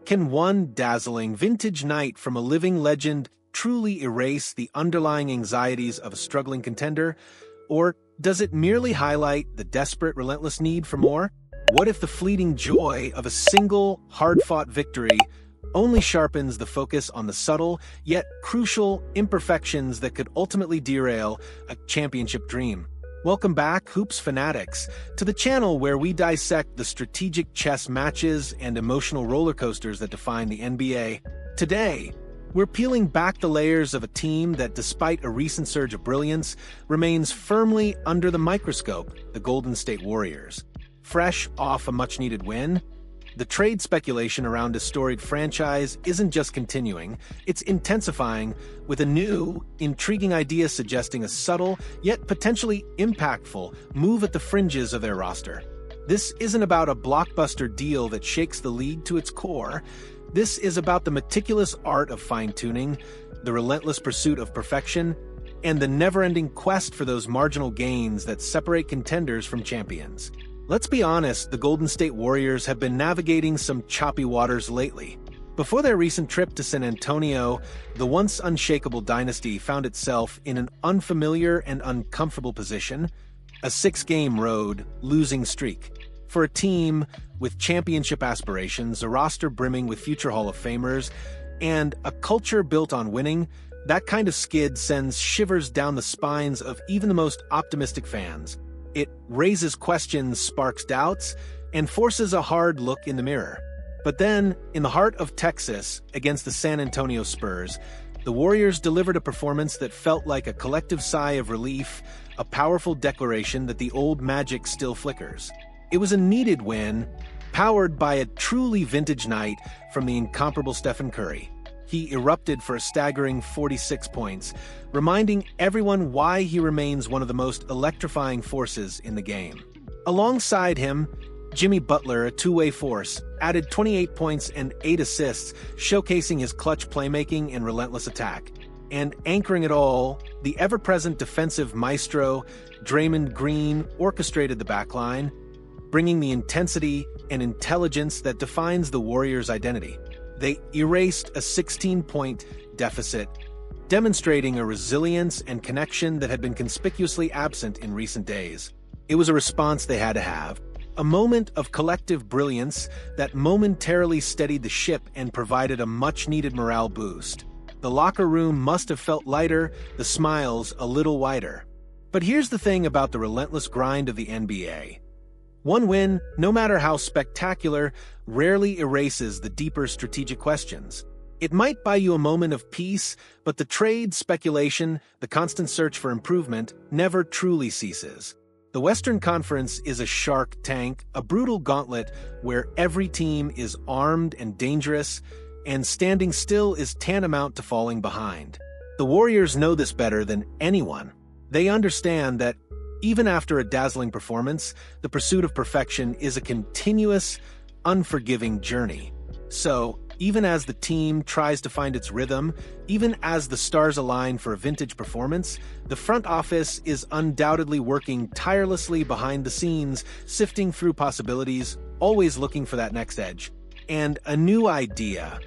Can one dazzling vintage night from a living legend truly erase the underlying anxieties of a struggling contender? Or does it merely highlight the desperate, relentless need for more? What if the fleeting joy of a single, hard-fought victory only sharpens the focus on the subtle, yet crucial imperfections that could ultimately derail a championship dream? Welcome back, Hoops fanatics, to the channel where we dissect the strategic chess matches and emotional roller coasters that define the NBA. Today, we're peeling back the layers of a team that, despite a recent surge of brilliance, remains firmly under the microscope, the Golden State Warriors. Fresh off a much-needed win, the trade speculation around a storied franchise isn't just continuing, it's intensifying, with a new, intriguing idea suggesting a subtle, yet potentially impactful, move at the fringes of their roster. This isn't about a blockbuster deal that shakes the league to its core. This is about the meticulous art of fine-tuning, the relentless pursuit of perfection, and the never-ending quest for those marginal gains that separate contenders from champions. Let's be honest, the Golden State Warriors have been navigating some choppy waters lately. Before their recent trip to San Antonio, the once unshakable dynasty found itself in an unfamiliar and uncomfortable position, a 6-game road losing streak. For a team with championship aspirations, a roster brimming with future Hall of Famers, and a culture built on winning, that kind of skid sends shivers down the spines of even the most optimistic fans. It raises questions, sparks doubts, and forces a hard look in the mirror. But then, in the heart of Texas, against the San Antonio Spurs, the Warriors delivered a performance that felt like a collective sigh of relief, a powerful declaration that the old magic still flickers. It was a needed win, powered by a truly vintage night from the incomparable Stephen Curry. He erupted for a staggering 46 points, reminding everyone why he remains one of the most electrifying forces in the game. Alongside him, Jimmy Butler, a two-way force, added 28 points and 8 assists, showcasing his clutch playmaking and relentless attack. And anchoring it all, the ever-present defensive maestro, Draymond Green, orchestrated the backline, bringing the intensity and intelligence that defines the Warriors' identity. They erased a 16-point deficit, demonstrating a resilience and connection that had been conspicuously absent in recent days. It was a response they had to have, a moment of collective brilliance that momentarily steadied the ship and provided a much-needed morale boost. The locker room must have felt lighter, the smiles a little wider. But here's the thing about the relentless grind of the NBA. One win, no matter how spectacular, rarely erases the deeper strategic questions. It might buy you a moment of peace, but the trade speculation, the constant search for improvement, never truly ceases. The Western Conference is a shark tank, a brutal gauntlet where every team is armed and dangerous, and standing still is tantamount to falling behind. The Warriors know this better than anyone. They understand that even after a dazzling performance, the pursuit of perfection is a continuous, unforgiving journey. So, even as the team tries to find its rhythm, even as the stars align for a vintage performance, the front office is undoubtedly working tirelessly behind the scenes, sifting through possibilities, always looking for that next edge. And a new idea,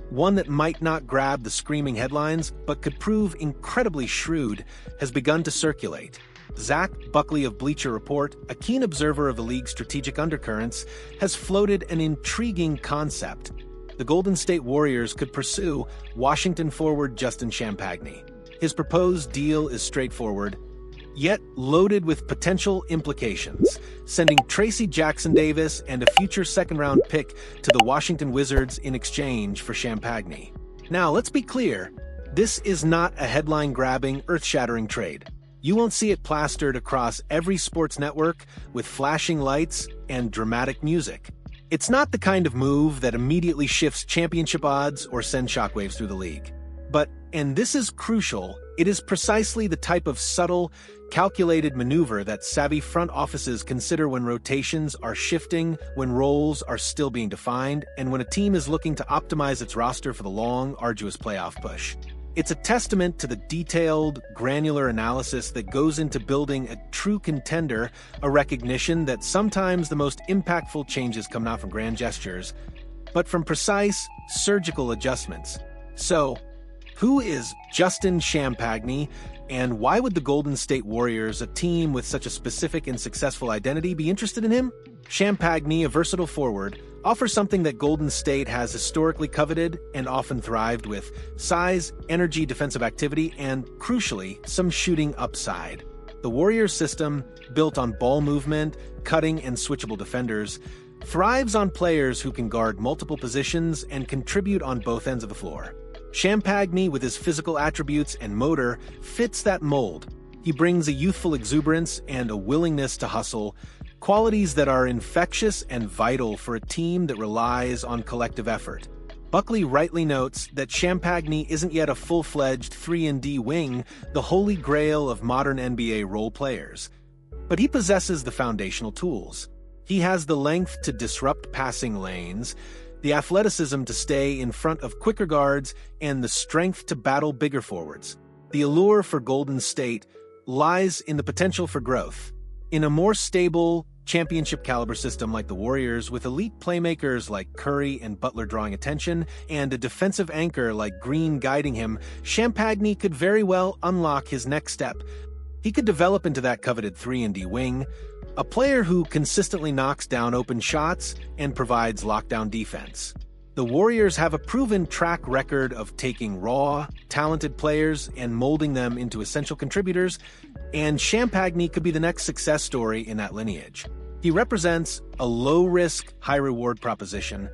one that might not grab the screaming headlines, but could prove incredibly shrewd, has begun to circulate. Zach Buckley of Bleacher Report, a keen observer of the league's strategic undercurrents, has floated an intriguing concept. The Golden State Warriors could pursue Washington forward Justin Champagnie. His proposed deal is straightforward, yet loaded with potential implications, sending Trayce Jackson-Davis and a future second-round pick to the Washington Wizards in exchange for Champagnie. Now, let's be clear, this is not a headline-grabbing, earth-shattering trade. You won't see it plastered across every sports network with flashing lights and dramatic music. It's not the kind of move that immediately shifts championship odds or sends shockwaves through the league. But, and this is crucial, it is precisely the type of subtle, calculated maneuver that savvy front offices consider when rotations are shifting, when roles are still being defined, and when a team is looking to optimize its roster for the long, arduous playoff push. It's a testament to the detailed, granular analysis that goes into building a true contender, a recognition that sometimes the most impactful changes come not from grand gestures, but from precise, surgical adjustments. So, who is Justin Champagnie, and why would the Golden State Warriors, a team with such a specific and successful identity, be interested in him? Champagnie, a versatile forward, offers something that Golden State has historically coveted and often thrived with: size, energy, defensive activity, and, crucially, some shooting upside. The Warriors system, built on ball movement, cutting, and switchable defenders, thrives on players who can guard multiple positions and contribute on both ends of the floor. Champagnie, with his physical attributes and motor, fits that mold. He brings a youthful exuberance and a willingness to hustle, qualities that are infectious and vital for a team that relies on collective effort. Buckley rightly notes that Champagnie isn't yet a full-fledged 3-and-D wing, the holy grail of modern NBA role players. But he possesses the foundational tools. He has the length to disrupt passing lanes, the athleticism to stay in front of quicker guards, and the strength to battle bigger forwards. The allure for Golden State lies in the potential for growth. In a more stable, championship-caliber system like the Warriors, with elite playmakers like Curry and Butler drawing attention, and a defensive anchor like Green guiding him, Champagnie could very well unlock his next step. He could develop into that coveted 3-and-D wing, a player who consistently knocks down open shots and provides lockdown defense. The Warriors have a proven track record of taking raw, talented players and molding them into essential contributors, and Champagnie could be the next success story in that lineage. He represents a low-risk, high-reward proposition,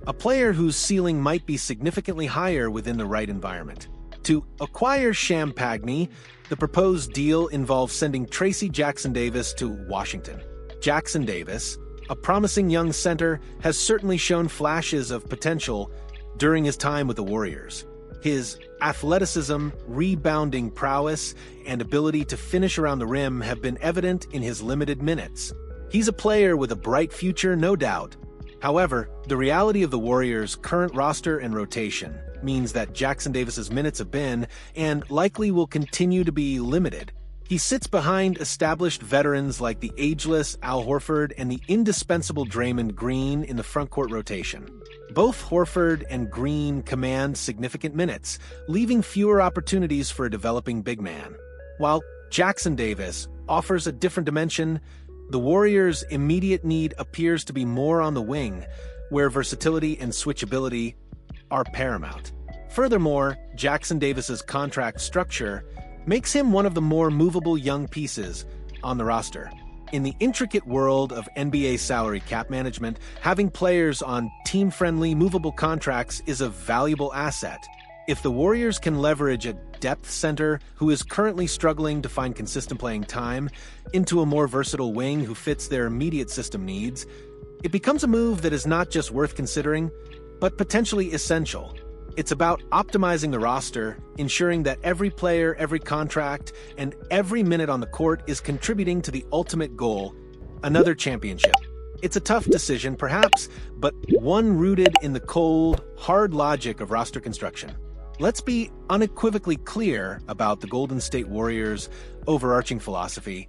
a player whose ceiling might be significantly higher within the right environment. To acquire Champagnie, the proposed deal involves sending Trayce Jackson-Davis to Washington. Jackson-Davis, a promising young center, has certainly shown flashes of potential during his time with the Warriors. His athleticism, rebounding prowess, and ability to finish around the rim have been evident in his limited minutes. He's a player with a bright future, no doubt. However, the reality of the Warriors' current roster and rotation means that Jackson-Davis's minutes have been, and likely will continue to be, limited. He sits behind established veterans like the ageless Al Horford and the indispensable Draymond Green in the frontcourt rotation. Both Horford and Green command significant minutes, leaving fewer opportunities for a developing big man. While Jackson-Davis offers a different dimension, the Warriors' immediate need appears to be more on the wing, where versatility and switchability are paramount. Furthermore, Jackson-Davis's contract structure makes him one of the more movable young pieces on the roster. In the intricate world of NBA salary cap management, having players on team-friendly, movable contracts is a valuable asset. If the Warriors can leverage a depth center who is currently struggling to find consistent playing time into a more versatile wing who fits their immediate system needs, it becomes a move that is not just worth considering, but potentially essential. It's about optimizing the roster, ensuring that every player, every contract, and every minute on the court is contributing to the ultimate goal: another championship. It's a tough decision, perhaps, but one rooted in the cold, hard logic of roster construction. Let's be unequivocally clear about the Golden State Warriors' overarching philosophy.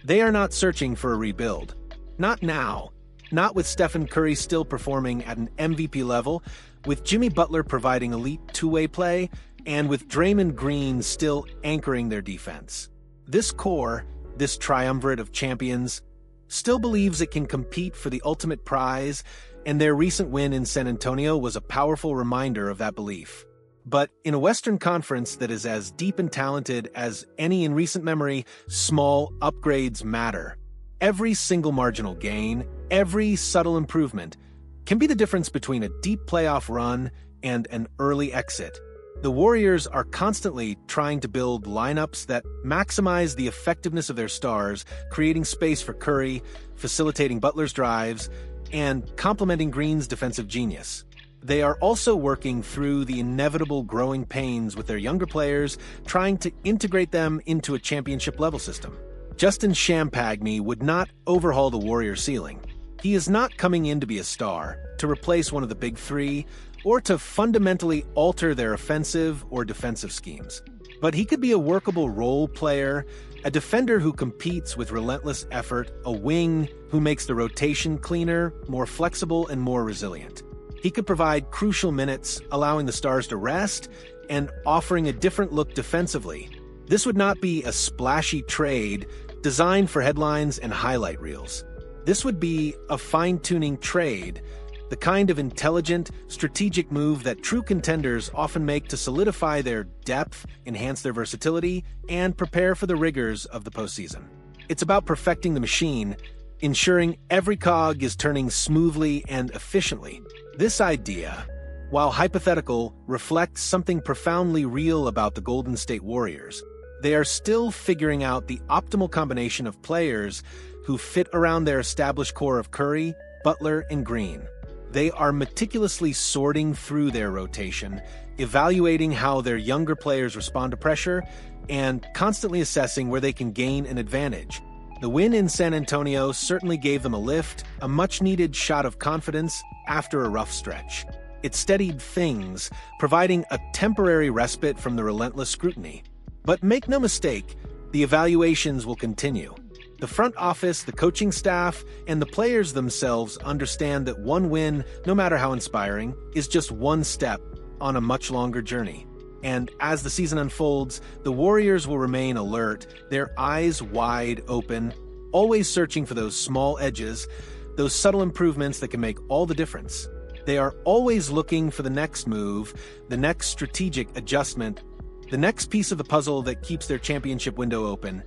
They are not searching for a rebuild. Not now. Not with Stephen Curry still performing at an MVP level, with Jimmy Butler providing elite two-way play, and with Draymond Green still anchoring their defense. This core, this triumvirate of champions, still believes it can compete for the ultimate prize, and their recent win in San Antonio was a powerful reminder of that belief. But in a Western Conference that is as deep and talented as any in recent memory, small upgrades matter. Every single marginal gain, every subtle improvement, can be the difference between a deep playoff run and an early exit. The Warriors are constantly trying to build lineups that maximize the effectiveness of their stars, creating space for Curry, facilitating Butler's drives, and complementing Green's defensive genius. They are also working through the inevitable growing pains with their younger players, trying to integrate them into a championship-level system. Justin Champagnie would not overhaul the Warriors' ceiling. He is not coming in to be a star, to replace one of the big three, or to fundamentally alter their offensive or defensive schemes. But he could be a workable role player, a defender who competes with relentless effort, a wing who makes the rotation cleaner, more flexible, and more resilient. He could provide crucial minutes, allowing the stars to rest and offering a different look defensively. This would not be a splashy trade designed for headlines and highlight reels. This would be a fine-tuning trade, the kind of intelligent, strategic move that true contenders often make to solidify their depth, enhance their versatility, and prepare for the rigors of the postseason. It's about perfecting the machine, ensuring every cog is turning smoothly and efficiently. This idea, while hypothetical, reflects something profoundly real about the Golden State Warriors. They are still figuring out the optimal combination of players who fit around their established core of Curry, Butler, and Green. They are meticulously sorting through their rotation, evaluating how their younger players respond to pressure, and constantly assessing where they can gain an advantage. The win in San Antonio certainly gave them a lift, a much-needed shot of confidence after a rough stretch. It steadied things, providing a temporary respite from the relentless scrutiny. But make no mistake, the evaluations will continue. The front office, the coaching staff, and the players themselves understand that one win, no matter how inspiring, is just one step on a much longer journey. And as the season unfolds, the Warriors will remain alert, their eyes wide open, always searching for those small edges, those subtle improvements that can make all the difference. They are always looking for the next move, the next strategic adjustment, the next piece of the puzzle that keeps their championship window open,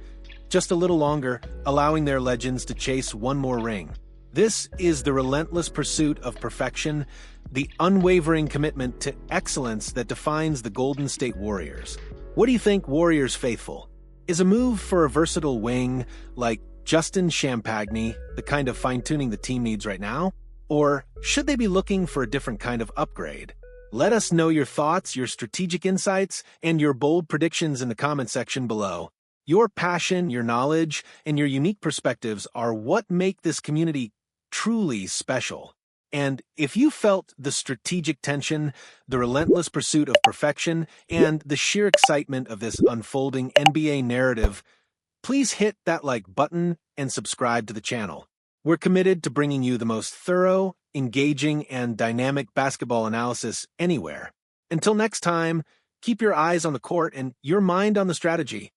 just a little longer, allowing their legends to chase one more ring. This is the relentless pursuit of perfection, the unwavering commitment to excellence that defines the Golden State Warriors. What do you think, Warriors faithful? Is a move for a versatile wing like Justin Champagnie the kind of fine-tuning the team needs right now? Or should they be looking for a different kind of upgrade? Let us know your thoughts, your strategic insights, and your bold predictions in the comment section below. Your passion, your knowledge, and your unique perspectives are what make this community truly special. And if you felt the strategic tension, the relentless pursuit of perfection, and the sheer excitement of this unfolding NBA narrative, please hit that like button and subscribe to the channel. We're committed to bringing you the most thorough, engaging, and dynamic basketball analysis anywhere. Until next time, keep your eyes on the court and your mind on the strategy.